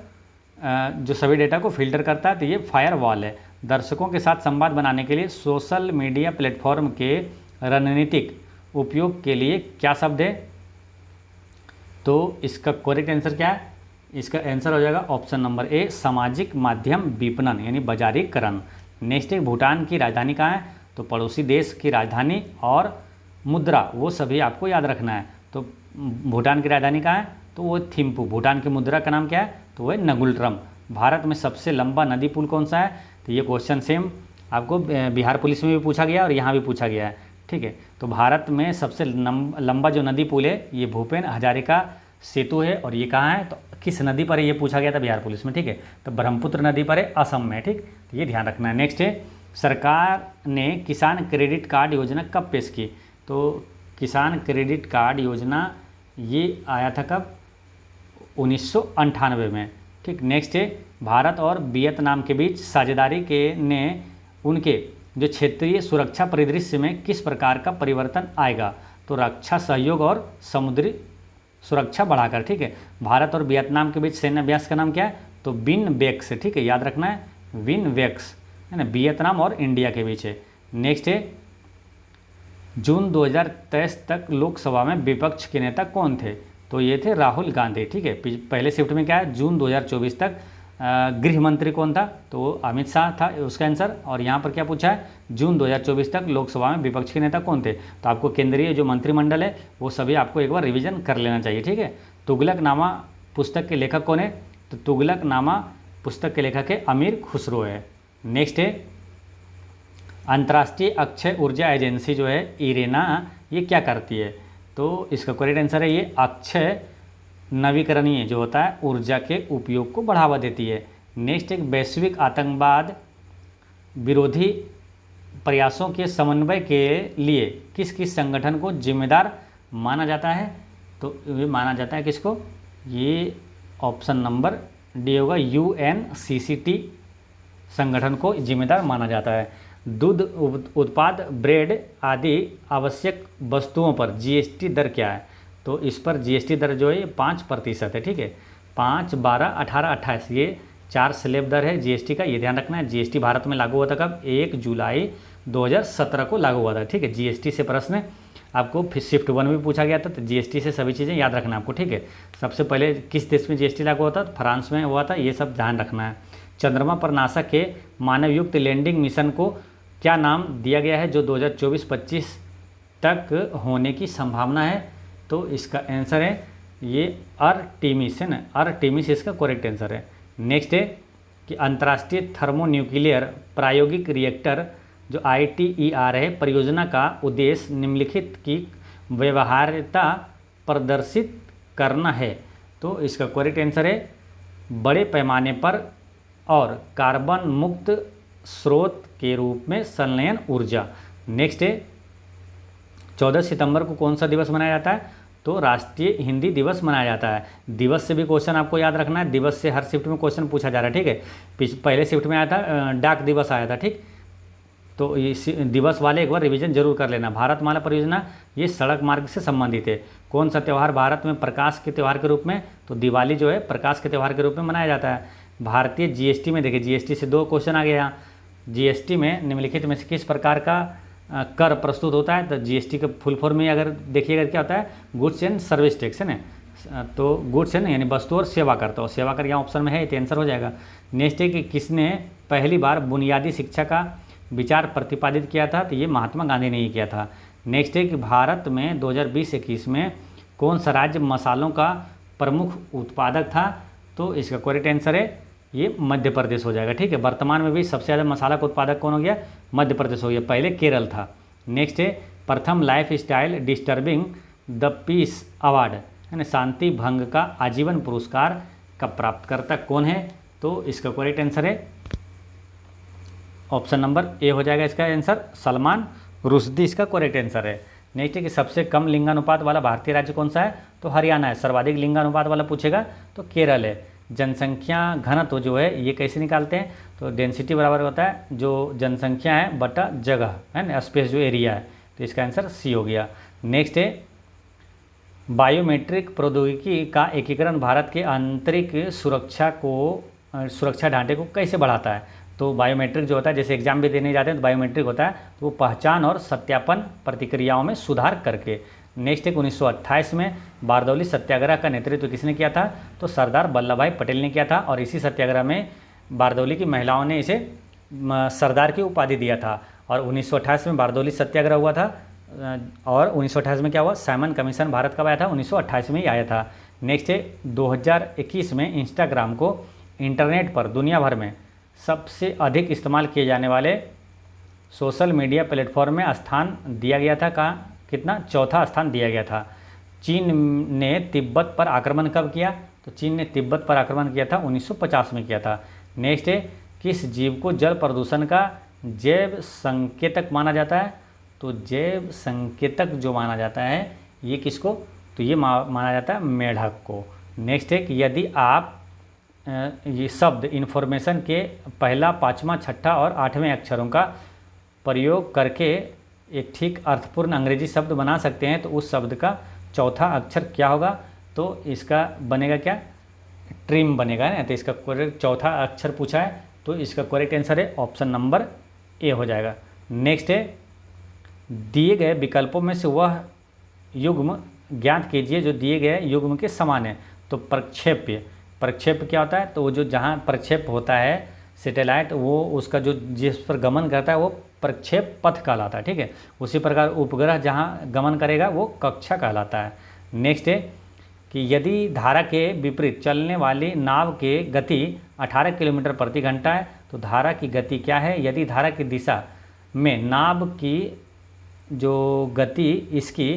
करता है, तो ये फायरवॉल है। दर्शकों के साथ संवाद बनाने के लिए सोशल मीडिया प्लेटफॉर्म के रणनीतिक उपयोग के लिए क्या शब्द है, तो इसका करेक्ट आंसर क्या है, इसका आंसर हो जाएगा ऑप्शन नंबर ए सामाजिक माध्यम विपणन यानी बाजारीकरण। नेक्स्ट है भूटान की राजधानी कहाँ है, तो पड़ोसी देश की राजधानी और मुद्रा वो सभी आपको याद रखना है। तो भूटान की राजधानी कहाँ है, तो वो थिम्पू। भूटान की मुद्रा का नाम क्या है, तो वो है नगुलट्रम। भारत में सबसे लंबा नदी पुल कौन सा है, तो ये क्वेश्चन सेम आपको बिहार पुलिस में भी पूछा गया और यहाँ भी पूछा गया है, ठीक है। तो भारत में सबसे लंबा जो नदी पुल है ये भूपेन हजारिका सेतु है, और ये कहाँ है, तो किस नदी पर है ये पूछा गया था बिहार पुलिस में, ठीक है। तो ब्रह्मपुत्र नदी पर है, असम में, ठीक, तो ये ध्यान रखना है। नेक्स्ट है सरकार ने किसान क्रेडिट कार्ड योजना कब पेश की, तो किसान क्रेडिट कार्ड योजना ये आया था कब, 1998 में, ठीक। नेक्स्ट है भारत और वियतनाम के बीच साझेदारी के ने उनके जो क्षेत्रीय सुरक्षा परिदृश्य में किस प्रकार का परिवर्तन आएगा, तो रक्षा सहयोग और समुद्री सुरक्षा बढ़ाकर, ठीक है। भारत और वियतनाम के बीच सैन्य अभ्यास का नाम क्या है, तो विनवेक्स है, ठीक है, याद रखना है, विनवेक्स है ना, वियतनाम और इंडिया के बीच है। नेक्स्ट है जून 2023 तक लोकसभा में विपक्ष के नेता कौन थे, तो ये थे राहुल गांधी, ठीक है। पहले शिफ्ट में क्या है, जून 2024 तक गृह मंत्री कौन था, तो अमित शाह था उसका आंसर। और यहाँ पर क्या पूछा है, जून 2024 तक लोकसभा में विपक्ष के नेता कौन थे, तो आपको केंद्रीय जो मंत्रिमंडल है वो सभी आपको एक बार रिवीजन कर लेना चाहिए, ठीक है। तुगलकनामा पुस्तक के लेखक कौन है, तो तुगलकनामा पुस्तक के लेखक है अमीर खुसरो है। नेक्स्ट है अंतर्राष्ट्रीय अक्षय ऊर्जा एजेंसी जो है इरेना, ये क्या करती है? तो इसका करेक्ट आंसर है ये अक्षय नवीकरणीय जो होता है ऊर्जा के उपयोग को बढ़ावा देती है। नेक्स्ट एक वैश्विक आतंकवाद विरोधी प्रयासों के समन्वय के लिए किस किस संगठन को जिम्मेदार माना जाता है? तो ये माना जाता है किसको? ये ऑप्शन नंबर डी होगा, UNCCT संगठन को जिम्मेदार माना जाता है। दूध उत्पाद, ब्रेड आदि आवश्यक वस्तुओं पर GST दर क्या है? तो इस पर GST दर जो है 5% है। ठीक है, 5, 12, 18, 28 ये 4 स्लैब दर है GST का, ये ध्यान रखना है। GST भारत में लागू हुआ था कब? 1 जुलाई 2017 को लागू हुआ था। ठीक है, GST से प्रश्न आपको फिर शिफ्ट 1 भी पूछा गया था, तो GST से सभी चीज़ें याद रखना आपको। ठीक है, सबसे पहले किस देश में GST लागू हुआ था? फ्रांस में हुआ था, ये सब ध्यान रखना है। चंद्रमा पर नासा के मानवयुक्त लैंडिंग मिशन को क्या नाम दिया गया है जो 2024-25 तक होने की संभावना है? तो इसका आंसर है ये आर्टेमिस है ना, आर्टेमिस इसका करेक्ट आंसर है। नेक्स्ट है कि अंतर्राष्ट्रीय थर्मोन्यूक्लियर प्रायोगिक रिएक्टर जो ITER है परियोजना का उद्देश्य निम्नलिखित की व्यवहार्यता प्रदर्शित करना है। तो इसका करेक्ट आंसर है बड़े पैमाने पर और कार्बन मुक्त स्रोत के रूप में संलयन ऊर्जा। नेक्स्ट है 14 सितंबर को कौन सा दिवस मनाया जाता है? तो राष्ट्रीय हिंदी दिवस मनाया जाता है। दिवस से भी क्वेश्चन आपको याद रखना है, दिवस से हर शिफ्ट में क्वेश्चन पूछा जा रहा है। ठीक है, पहले शिफ्ट में आया था डाक दिवस आया था। ठीक, तो इस दिवस वाले एक बार रिवीजन जरूर कर लेना। भारतमाला परियोजना ये सड़क मार्ग से संबंधित है। कौन सा त्यौहार भारत में प्रकाश के त्यौहार के रूप में? तो दिवाली जो है प्रकाश के त्यौहार के रूप में मनाया जाता है। भारतीय GST में देखिए, GST से 2 क्वेश्चन आ गया यहाँ। GST में निम्नलिखित में से किस प्रकार का कर प्रस्तुत होता है? तो GST के फुल फॉर्म में अगर देखिएगा क्या होता है? गुड्स एंड सर्विस टैक्स है ना। तो गुड्स है ना यानी वस्तु और सेवा कर, तो सेवा कर यहाँ ऑप्शन में है, तो आंसर हो जाएगा। नेक्स्ट है कि किसने पहली बार बुनियादी शिक्षा का विचार प्रतिपादित किया था? तो ये महात्मा गांधी ने ही किया था। नेक्स्ट है कि भारत में 2020-21 में कौन सा राज्य मसालों का प्रमुख उत्पादक था? तो इसका करेक्ट आंसर है ये मध्य प्रदेश हो जाएगा। ठीक है, वर्तमान में भी सबसे ज़्यादा मसाला का उत्पादक कौन हो गया? मध्य प्रदेश हो गया, पहले केरल था। नेक्स्ट है प्रथम life style disturbing the peace award है ना, शांति भंग का आजीवन पुरस्कार का प्राप्तकर्ता कौन है? तो इसका करेक्ट आंसर है ऑप्शन नंबर ए हो जाएगा इसका आंसर, सलमान रुश्दी इसका करेक्ट आंसर है। नेक्स्ट है कि सबसे कम लिंगानुपात वाला भारतीय राज्य कौन सा है? तो हरियाणा है। सर्वाधिक लिंगानुपात वाला पूछेगा तो केरल है। जनसंख्या घनत्व जो है ये कैसे निकालते हैं? तो डेंसिटी बराबर होता है जो जनसंख्या है बटा जगह है ना, स्पेस जो एरिया है, तो इसका आंसर सी हो गया। नेक्स्ट है बायोमेट्रिक प्रौद्योगिकी का एकीकरण भारत के आंतरिक सुरक्षा ढांचे को कैसे बढ़ाता है? तो बायोमेट्रिक जो होता है, जैसे एग्जाम भी देने जाते हैं तो बायोमेट्रिक होता है, तो वो पहचान और सत्यापन प्रतिक्रियाओं में सुधार करके। नेक्स्ट एक 1928 में बारदौली सत्याग्रह का नेतृत्व किसने किया था? तो सरदार वल्लभ भाई पटेल ने किया था, और इसी सत्याग्रह में बारदौली की महिलाओं ने इसे सरदार की उपाधि दिया था। और 1928 में बारदौली सत्याग्रह हुआ था, और 1928 में क्या हुआ? साइमन कमीशन भारत कब आया था? 1928 में ही आया था। नेक्स्ट है 2021 में इंस्टाग्राम को इंटरनेट पर दुनिया भर में सबसे अधिक इस्तेमाल किए जाने वाले सोशल मीडिया प्लेटफॉर्म में स्थान दिया गया था। कहाँ? कितना? चौथा स्थान दिया गया था। चीन ने तिब्बत पर आक्रमण कब किया? तो चीन ने तिब्बत पर आक्रमण किया था 1950 में किया था। नेक्स्ट है किस जीव को जल प्रदूषण का जैव संकेतक माना जाता है? तो जैव संकेतक जो माना जाता है ये किसको? तो ये माना जाता है मेढक को। नेक्स्ट है कि यदि आप ये शब्द इन्फॉर्मेशन के पहला, पाँचवा, छठा और 8वें अक्षरों का प्रयोग करके एक ठीक अर्थपूर्ण अंग्रेजी शब्द बना सकते हैं तो उस शब्द का चौथा अक्षर क्या होगा? तो इसका बनेगा क्या? ट्रिम बनेगा ना। तो इसका करेक्ट चौथा अक्षर पूछा है तो इसका करेक्ट आंसर है ऑप्शन नंबर ए हो जाएगा। नेक्स्ट है दिए गए विकल्पों में से वह युग्म ज्ञात कीजिए जो दिए गए युग्म के समान है। तो प्रक्षेप्य, प्रक्षेप क्या होता है? तो वो जो जहाँ प्रक्षेप होता है सैटेलाइट, वो उसका जो जिस पर गमन करता है वो प्रक्षेप पथ कहलाता है। ठीक है, उसी प्रकार उपग्रह जहाँ गमन करेगा वो कक्षा कहलाता है। नेक्स्ट है कि यदि धारा के विपरीत चलने वाली नाव के गति 18 किलोमीटर प्रति घंटा है तो धारा की गति क्या है? यदि धारा की दिशा में नाभ की जो गति इसकी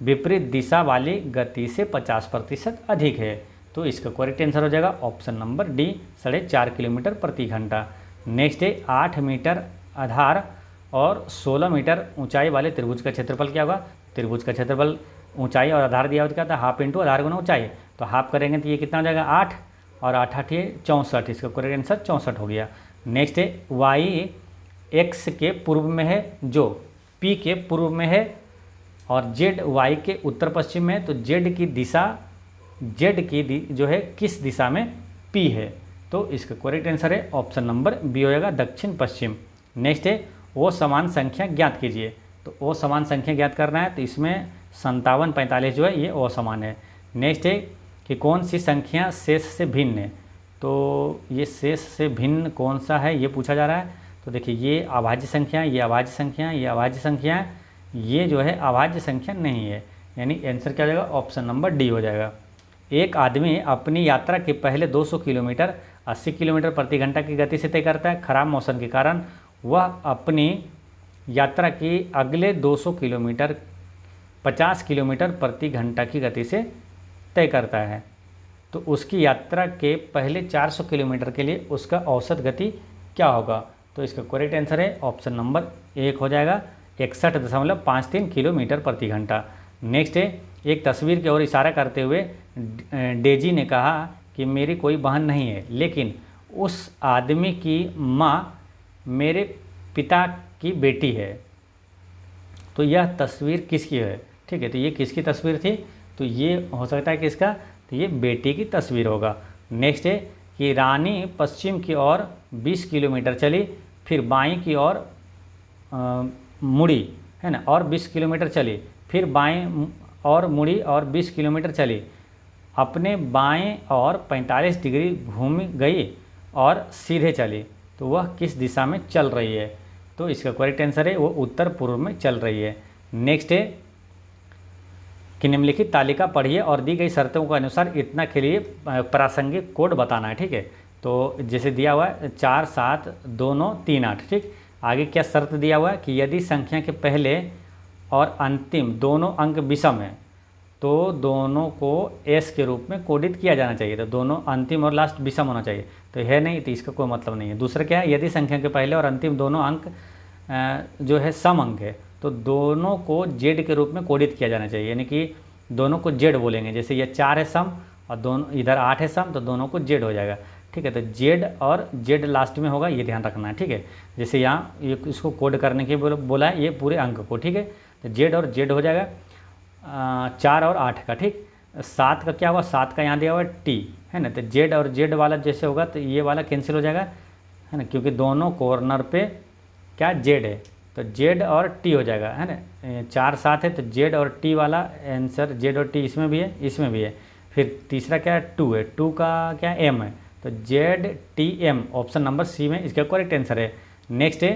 विपरीत दिशा वाली गति से 50% अधिक है। तो इसका करेक्ट आंसर हो जाएगा ऑप्शन नंबर डी 4.5 किलोमीटर प्रति घंटा। नेक्स्ट है 8 मीटर आधार और 16 मीटर ऊंचाई वाले त्रिभुज का क्षेत्रफल क्या होगा। त्रिभुज का क्षेत्रफल ऊंचाई और आधार दिया होता था हाफ इंटू आधार गुना ऊंचाई, तो हाफ करेंगे तो ये कितना हो जाएगा 8 और 8 8 64, इसका करेक्ट आंसर 64 हो गया। नेक्स्ट है वाई एक्स के पूर्व में है जो पी के पूर्व में है और जेड वाई के उत्तर पश्चिम में है, तो जेड की दिशा जो है किस दिशा में पी है। तो इसका करेक्ट आंसर है ऑप्शन नंबर बी हो जाएगा दक्षिण पश्चिम। नेक्स्ट है वो समान संख्या ज्ञात कीजिए। तो वो समान संख्या ज्ञात करना है, तो इसमें 57 45 जो है ये असमान है। नेक्स्ट है कि कौन सी संख्या शेष से भिन्न है। तो ये शेष से भिन्न कौन सा है ये पूछा जा रहा है। तो देखिए ये अभाज्य संख्या, ये अभाज्य संख्या, ये अभाज्य संख्या, ये जो है अभाज्य संख्या नहीं है, यानी आंसर क्या हो जाएगा ऑप्शन नंबर डी हो जाएगा। एक आदमी अपनी यात्रा के पहले 200 किलोमीटर 80 किलोमीटर प्रति घंटा की गति से तय करता है। खराब मौसम के कारण वह अपनी यात्रा की अगले 200 किलोमीटर 50 किलोमीटर प्रति घंटा की गति से तय करता है। तो उसकी यात्रा के पहले 400 किलोमीटर के लिए उसका औसत गति क्या होगा। तो इसका करेक्ट आंसर है ऑप्शन नंबर 1 हो जाएगा 61.53 किलोमीटर प्रति घंटा। नेक्स्ट है एक तस्वीर की ओर इशारा करते हुए डेजी ने कहा कि मेरी कोई बहन नहीं है, लेकिन उस आदमी की माँ मेरे पिता की बेटी है। तो यह तस्वीर किसकी है। ठीक है, तो ये किसकी तस्वीर थी, तो ये हो सकता है किसका, तो ये बेटी की तस्वीर होगा। नेक्स्ट है कि रानी पश्चिम की ओर 20 किलोमीटर चली, फिर बाईं की ओर मुड़ी, है ना, और 20 किलोमीटर चली, फिर बाएं और मुड़ी और 20 किलोमीटर चली, अपने बाएं और 45 डिग्री घूम गई और सीधे चली। तो वह किस दिशा में चल रही है। तो इसका करेक्ट आंसर है वो उत्तर पूर्व में चल रही है। नेक्स्ट है कि निम्नलिखित तालिका पढ़िए और दी गई शर्तों के अनुसार इतना के लिए प्रासंगिक कोड बताना है। ठीक है, तो जैसे दिया हुआ है 4 7 2 9 3 8। ठीक, आगे क्या शर्त दिया हुआ है कि यदि संख्या के पहले और अंतिम दोनों अंक विषम है तो दोनों को एस के रूप में कोडित किया जाना चाहिए। तो दोनों अंतिम और लास्ट विषम होना चाहिए, तो है नहीं, तो इसका कोई मतलब नहीं है। दूसरा क्या है, यदि संख्या के पहले और अंतिम दोनों अंक जो है सम अंक है तो दोनों को जेड के रूप में कोडित किया जाना चाहिए, यानी कि दोनों को जेड बोलेंगे। जैसे ये 4 है सम और दोनों इधर 8 है सम, तो दोनों को जेड हो जाएगा। ठीक है, तो जेड और जेड लास्ट में होगा, ये ध्यान रखना है। ठीक है, जैसे यहाँ ये इसको कोड करने के बोला है ये पूरे अंक को। ठीक है, तो जेड और जेड हो जाएगा 4 और 8 का। ठीक, 7 का क्या हुआ, 7 का यहाँ दिया हुआ है टी, है ना, तो जेड और जेड वाला जैसे होगा तो ये वाला कैंसिल हो जाएगा, है ना, क्योंकि दोनों कॉर्नर पे क्या जेड है, तो जेड और टी हो जाएगा, है ना। 4 7 है तो जेड और टी वाला आंसर, जेड और टी इसमें भी है इसमें भी है। फिर तीसरा क्या है 2 है, 2 का क्या एम है, तो Z T M option number C में इसका करेक्ट आंसर है। नेक्स्ट है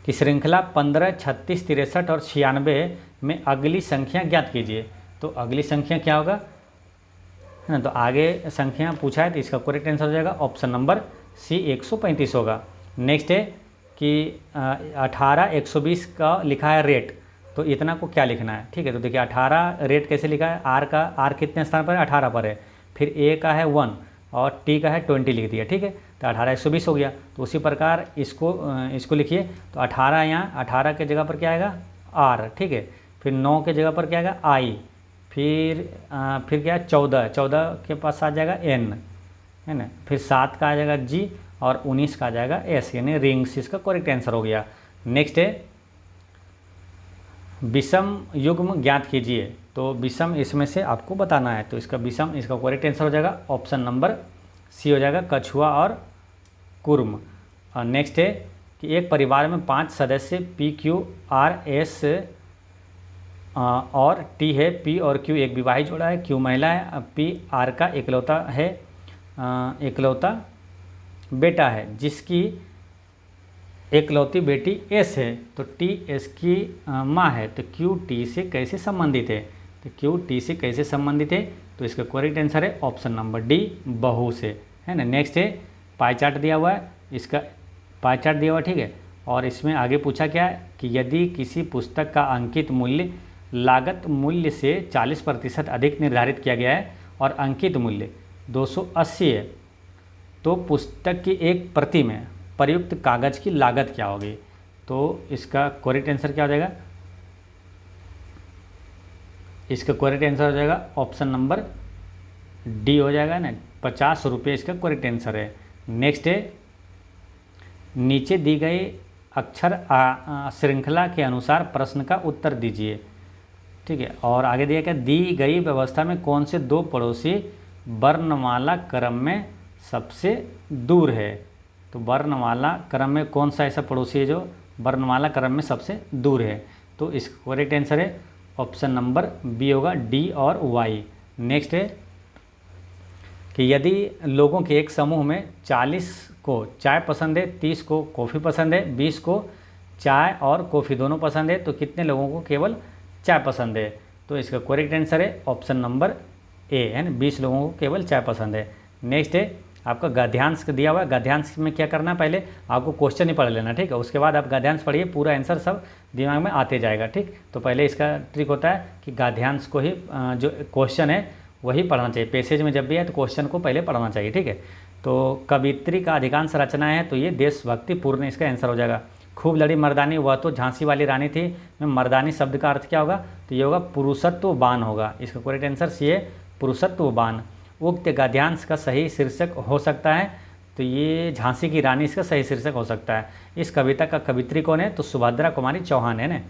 कि श्रृंखला 15 36 63 और 96 में अगली संख्या ज्ञात कीजिए। तो अगली संख्या क्या होगा, है ना, तो आगे संख्या पूछा है तो इसका करेक्ट आंसर हो जाएगा ऑप्शन नंबर सी 135 होगा। नेक्स्ट है कि 18 120 का लिखा है रेट, तो इतना को क्या लिखना है। ठीक है, तो देखिए 18 रेट कैसे लिखा है, आर का आर कितने स्थान पर है 18 पर है, फिर ए का है 1 और टी का है 20 लिख दिया। ठीक है, तो 18 120 हो गया। तो उसी प्रकार इसको लिखिए, तो 18 यहाँ 18 के जगह पर क्या आएगा आर। ठीक है, फिर 9 के जगह पर क्या आएगा आई, फिर क्या है 14 के पास आ जाएगा एन, है ना, फिर 7 का आ जाएगा जी और 19 का आ जाएगा एस, यानी रिंग्स इसका करेक्ट आंसर हो गया। नेक्स्ट है विषम युग्म ज्ञात कीजिए। तो विषम इसमें से आपको बताना है, तो इसका विषम इसका करेक्ट आंसर हो जाएगा ऑप्शन नंबर सी हो जाएगा कछुआ और कुर्म। और नेक्स्ट है कि एक परिवार में 5 सदस्य पी क्यू आर एस और टी है, पी और क्यू एक विवाहित जोड़ा है, क्यू महिला है, पी आर का इकलौता बेटा है जिसकी एकलौती बेटी एस है, तो टी एस की माँ है, तो क्यू टी से कैसे संबंधित है। तो क्यू टी से कैसे संबंधित है, तो इसका करेक्ट आंसर है ऑप्शन नंबर डी बहू से, है ना। नेक्स्ट है पाई चार्ट दिया हुआ है, इसका पाई चार्ट दिया हुआ है। ठीक है, और इसमें आगे पूछा क्या है कि यदि किसी पुस्तक का अंकित मूल्य लागत मूल्य से 40% अधिक निर्धारित किया गया है और अंकित मूल्य 280 है, तो पुस्तक की एक प्रति में प्रयुक्त कागज़ की लागत क्या होगी? तो इसका करेक्ट आंसर क्या हो जाएगा? इसका करेक्ट आंसर हो जाएगा ऑप्शन नंबर डी हो जाएगा ना, 50 रुपये इसका करेक्ट आंसर है। नेक्स्ट है, नीचे दी गई अक्षर श्रृंखला के अनुसार प्रश्न का उत्तर दीजिए। ठीक है, और आगे दिया क्या, दी गई व्यवस्था में कौन से दो पड़ोसी वर्णमाला क्रम में सबसे दूर है? तो वर्णमाला क्रम में कौन सा ऐसा पड़ोसी है जो वर्णमाला क्रम में सबसे दूर है? तो इसका करेक्ट आंसर है ऑप्शन नंबर बी होगा, डी और वाई। नेक्स्ट है कि यदि लोगों के एक समूह में 40 को चाय पसंद है, 30 को कॉफ़ी पसंद है, 20 को चाय और कॉफ़ी दोनों पसंद है, तो कितने लोगों को केवल चाय पसंद है? तो इसका करेक्ट आंसर है ऑप्शन नंबर ए, है ना, 20 लोगों को केवल चाय पसंद है। नेक्स्ट है आपका गद्यांश दिया हुआ है। गद्यांश में क्या करना है, पहले आपको क्वेश्चन ही पढ़ लेना, ठीक है, उसके बाद आप गद्यांश पढ़िए, पूरा आंसर सब दिमाग में आते जाएगा। ठीक, तो पहले इसका ट्रिक होता है कि गद्यांश को ही जो क्वेश्चन है वही पढ़ना चाहिए। पैसेज में जब भी है तो क्वेश्चन को पहले पढ़ना चाहिए। ठीक है, तो कवित्री का अधिकांश रचना है, तो ये देशभक्ति पूर्ण इसका आंसर हो जाएगा। खूब लड़ी मर्दानी, वह तो झांसी वाली रानी थी, में मर्दानी शब्द का अर्थ क्या होगा? तो ये होगा पुरुषत्ववान होगा। इसका करेक्ट आंसर सी है, पुरुषत्ववान। उक्त गद्यांश का सही शीर्षक हो सकता है, तो ये झांसी की रानी इसका सही शीर्षक हो सकता है। इस कविता का कवित्री कौन है? तो सुभद्रा कुमारी चौहान है ना।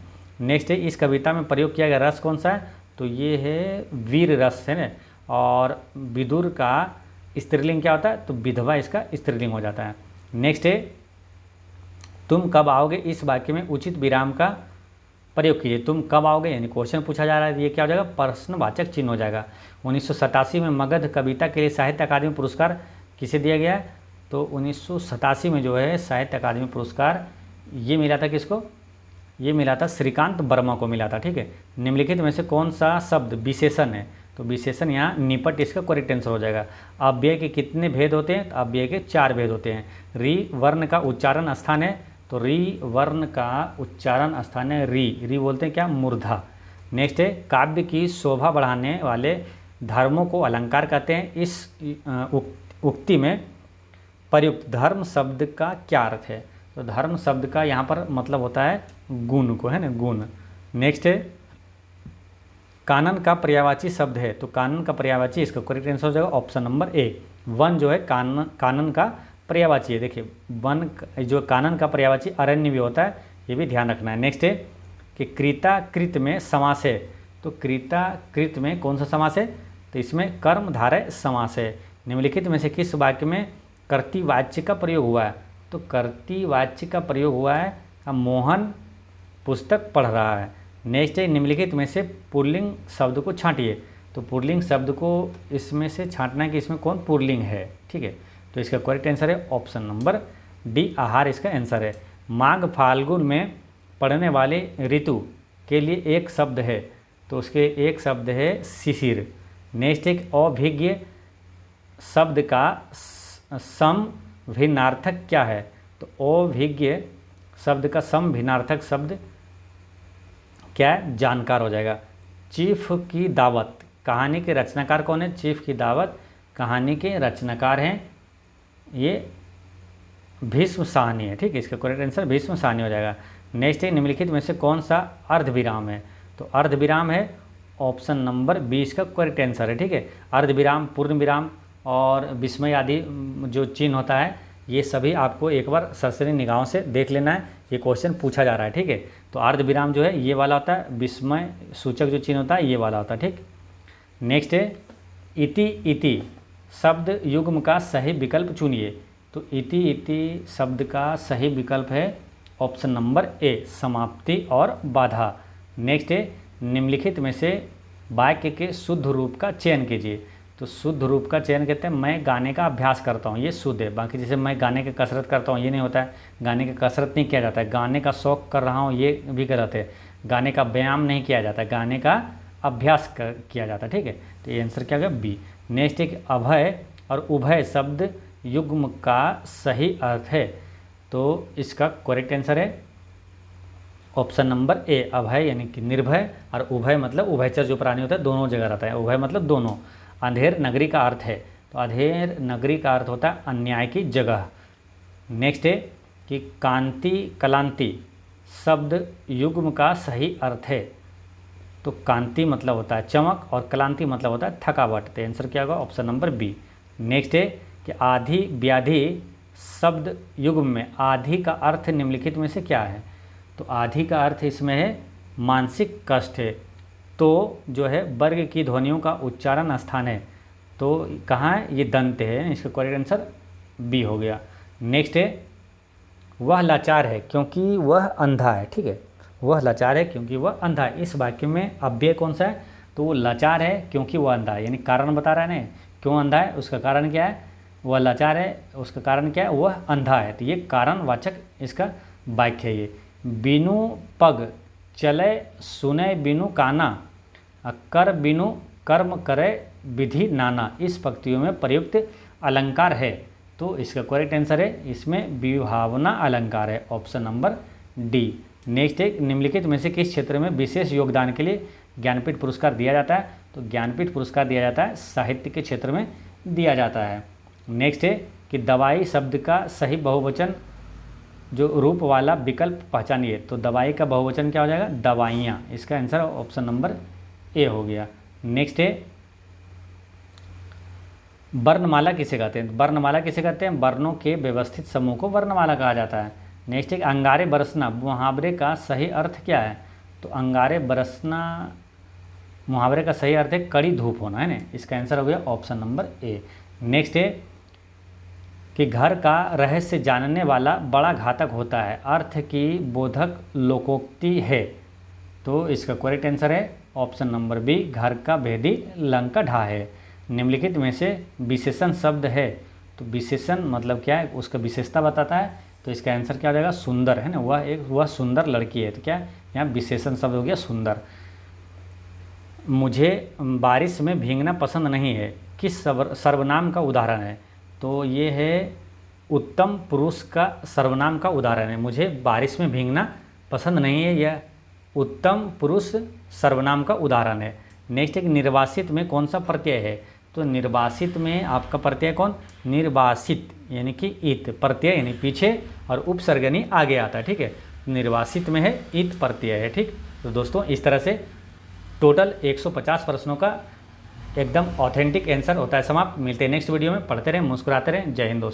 नेक्स्ट है, इस कविता में प्रयोग किया गया रस कौन सा है? तो ये है वीर रस, है ना। और विदुर का स्त्रीलिंग क्या होता है? तो विधवा इसका स्त्रीलिंग हो जाता है। नेक्स्ट है, तुम कब आओगे, इस वाक्य में उचित विराम का प्रयोग कीजिए। तुम कब आओगे यानी क्वेश्चन पूछा जा रहा है, ये क्या हो जाएगा? प्रश्नवाचक चिन्ह हो जाएगा। 1987 में मगध कविता के लिए साहित्य अकादमी पुरस्कार किसे दिया गया है? तो 1987 में जो है साहित्य अकादमी पुरस्कार ये मिला था किसको? ये मिला था श्रीकांत वर्मा को मिला था। ठीक है, निम्नलिखित में से कौन सा शब्द विशेषण है? तो विशेषण यहाँ निपट इसका करेक्ट आंसर हो जाएगा। अव्यय के कितने भेद होते हैं? तो अव्यय के 4 भेद होते हैं। री वर्ण का उच्चारण स्थान है, तो री वर्ण का उच्चारण स्थान है री बोलते हैं क्या? मूर्धा। नेक्स्ट है, काव्य की शोभा बढ़ाने वाले धर्मों को अलंकार कहते हैं। इस उक्ति में प्रयुक्त धर्म शब्द का क्या अर्थ है? तो धर्म शब्द का यहाँ पर मतलब होता है गुण को, है ना, गुण। नेक्स्ट है, कानन का पर्यायवाची शब्द है, तो कानन का पर्यायवाची इसका करेक्ट आंसर हो जाएगा ऑप्शन नंबर ए। वन जो है कानन का पर्यायवाची है। देखिए वन जो कानन का पर्यायवाची अरण्य भी होता है, ये भी ध्यान रखना है। नेक्स्ट है कि कृता कृत में समास है, तो कृता कृत में कौन सा समास है? तो इसमें कर्मधारय समास है। निम्नलिखित में से किस वाक्य में कर्तृवाच्य का प्रयोग हुआ है? तो कर्तृवाच्य का प्रयोग हुआ है मोहन पुस्तक पढ़ रहा है। नेक्स्ट है, निम्नलिखित में से पुल्लिंग शब्द को छांटिए। तो पुल्लिंग शब्द को इसमें से छांटना है कि इसमें कौन पुल्लिंग है। ठीक है, तो इसका करेक्ट आंसर है ऑप्शन नंबर डी, आहार इसका आंसर है। माघ फाल्गुन में पड़ने वाले ऋतु के लिए एक शब्द है, तो उसके एक शब्द है शिशिर। नेक्स्ट एक अभिज्ञ शब्द का समभिन्नार्थक क्या है? तो अभिज्ञ शब्द का समभिन्नार्थक शब्द क्या है? जानकार हो जाएगा। चीफ की दावत कहानी के रचनाकार कौन है? चीफ की दावत कहानी के रचनाकार हैं ये भीष्म साहनी है। ठीक है, इसका करेक्ट आंसर भीष्म साहनी हो जाएगा। नेक्स्ट है, निम्नलिखित में से कौन सा अर्धविराम है? तो अर्धविराम है ऑप्शन नंबर 20 का करेक्ट आंसर है। ठीक है, अर्धविराम, पूर्ण विराम और विस्मय आदि जो चिन्ह होता है, ये सभी आपको एक बार सशस्त्र निगाहों से देख लेना है, ये क्वेश्चन पूछा जा रहा है। ठीक है, तो अर्धविराम जो है ये वाला होता है, विस्मय सूचक जो चिन्ह होता है ये वाला होता है। ठीक, नेक्स्ट है, इति इति शब्द युग्म का सही विकल्प चुनिए। तो इति इति शब्द का सही विकल्प है ऑप्शन नंबर ए, समाप्ति और बाधा। नेक्स्ट है, निम्नलिखित में से वाक्य के शुद्ध रूप का चयन कीजिए। तो शुद्ध रूप का चयन कहते हैं मैं गाने का अभ्यास करता हूँ, ये शुद्ध है। बाकी जैसे मैं गाने की कसरत करता हूँ ये नहीं होता है, गाने की कसरत नहीं किया जाता है। गाने का शौक कर रहा हूँ ये भी गलत है। गाने का व्यायाम नहीं किया जाता है, गाने का अभ्यास किया जाता है। ठीक है, तो ये आंसर क्या होगा? बी। नेक्स्ट एक, अभय और उभय शब्द युग्म का सही अर्थ है। तो इसका करेक्ट आंसर है ऑप्शन नंबर ए अभय यानी कि निर्भय, और उभय मतलब उभयचर जो प्राणी होता है दोनों जगह रहता है, उभय मतलब दोनों। अंधेर नगरी का अर्थ है, तो अंधेर नगरी का अर्थ होता है अन्याय की जगह। नेक्स्ट है कि कांति कलांति शब्द युग्म का सही अर्थ है, तो कांति मतलब होता है चमक और क्लांति मतलब होता है थकावट, तो आंसर क्या होगा ऑप्शन नंबर बी। नेक्स्ट है कि आधि व्याधि शब्द युग्म में आधि का अर्थ निम्नलिखित में से क्या है, तो आधि का अर्थ इसमें है मानसिक कष्ट है, तो जो है वर्ग की ध्वनियों का उच्चारण स्थान है, तो कहाँ है ये दंत है, इसका करेक्ट आंसर बी हो गया। नेक्स्ट है वह लाचार है क्योंकि वह अंधा है, ठीक है, वह लाचार है क्योंकि वह अंधा है। इस वाक्य में अव्यय कौन सा है, तो वो लाचार है क्योंकि वह अंधा है, यानी कारण बता रहा है ना क्यों अंधा है, उसका कारण क्या है, वह लाचार है उसका कारण क्या है, वह अंधा है, तो ये कारणवाचक इसका वाक्य है ये। बिनु पग चले सुने बिनु काना कर बिनु कर्म करे विधि नाना, इस पंक्तियों में प्रयुक्त अलंकार है, तो इसका करेक्ट आंसर है इसमें विभावना अलंकार है, ऑप्शन नंबर डी। नेक्स्ट है निम्नलिखित में से किस क्षेत्र में विशेष योगदान के लिए ज्ञानपीठ पुरस्कार दिया जाता है, तो ज्ञानपीठ पुरस्कार दिया जाता है साहित्य के क्षेत्र में दिया जाता है। नेक्स्ट है कि दवाई शब्द का सही बहुवचन जो रूप वाला विकल्प पहचानिए, तो दवाई का बहुवचन क्या हो जाएगा, दवाइयाँ, इसका आंसर ऑप्शन नंबर ए हो गया। नेक्स्ट है वर्णमाला किसे कहते हैं, वर्णमाला किसे कहते हैं, वर्णों के व्यवस्थित समूह को वर्णमाला कहा जाता है। नेक्स्ट है अंगारे बरसना मुहावरे का सही अर्थ क्या है, तो अंगारे बरसना मुहावरे का सही अर्थ है कड़ी धूप होना, है ना, इसका आंसर हो गया ऑप्शन नंबर ए। नेक्स्ट है कि घर का रहस्य जानने वाला बड़ा घातक होता है, अर्थ की बोधक लोकोक्ति है, तो इसका करेक्ट आंसर है ऑप्शन नंबर बी, घर का भेदी लंका ढा है। निम्नलिखित में से विशेषण शब्द है, तो विशेषण मतलब क्या है, उसका विशेषता बताता है, तो इसका आंसर क्या हो जाएगा सुंदर, है ना, वह सुंदर लड़की है, तो क्या यहाँ विशेषण शब्द हो गया सुंदर। मुझे बारिश में भीगना पसंद नहीं है किस सर्वनाम का उदाहरण है, तो ये है उत्तम पुरुष का सर्वनाम का उदाहरण है, मुझे बारिश में भीगना पसंद नहीं है, यह उत्तम पुरुष सर्वनाम का उदाहरण है। नेक्स्ट एक निर्वासित में कौन सा प्रत्यय है, तो निर्वासित में आपका प्रत्यय कौन, निर्वासित यानी कि इत प्रत्यय यानी पीछे और उपसर्ग यानी आगे आता है, ठीक है, निर्वासित में है इत प्रत्यय है, ठीक। तो दोस्तों इस तरह से टोटल 150 प्रश्नों का एकदम ऑथेंटिक आंसर होता है समाप्त। मिलते हैं नेक्स्ट वीडियो में, पढ़ते रहें मुस्कुराते रहें, जय हिंद दोस्तों।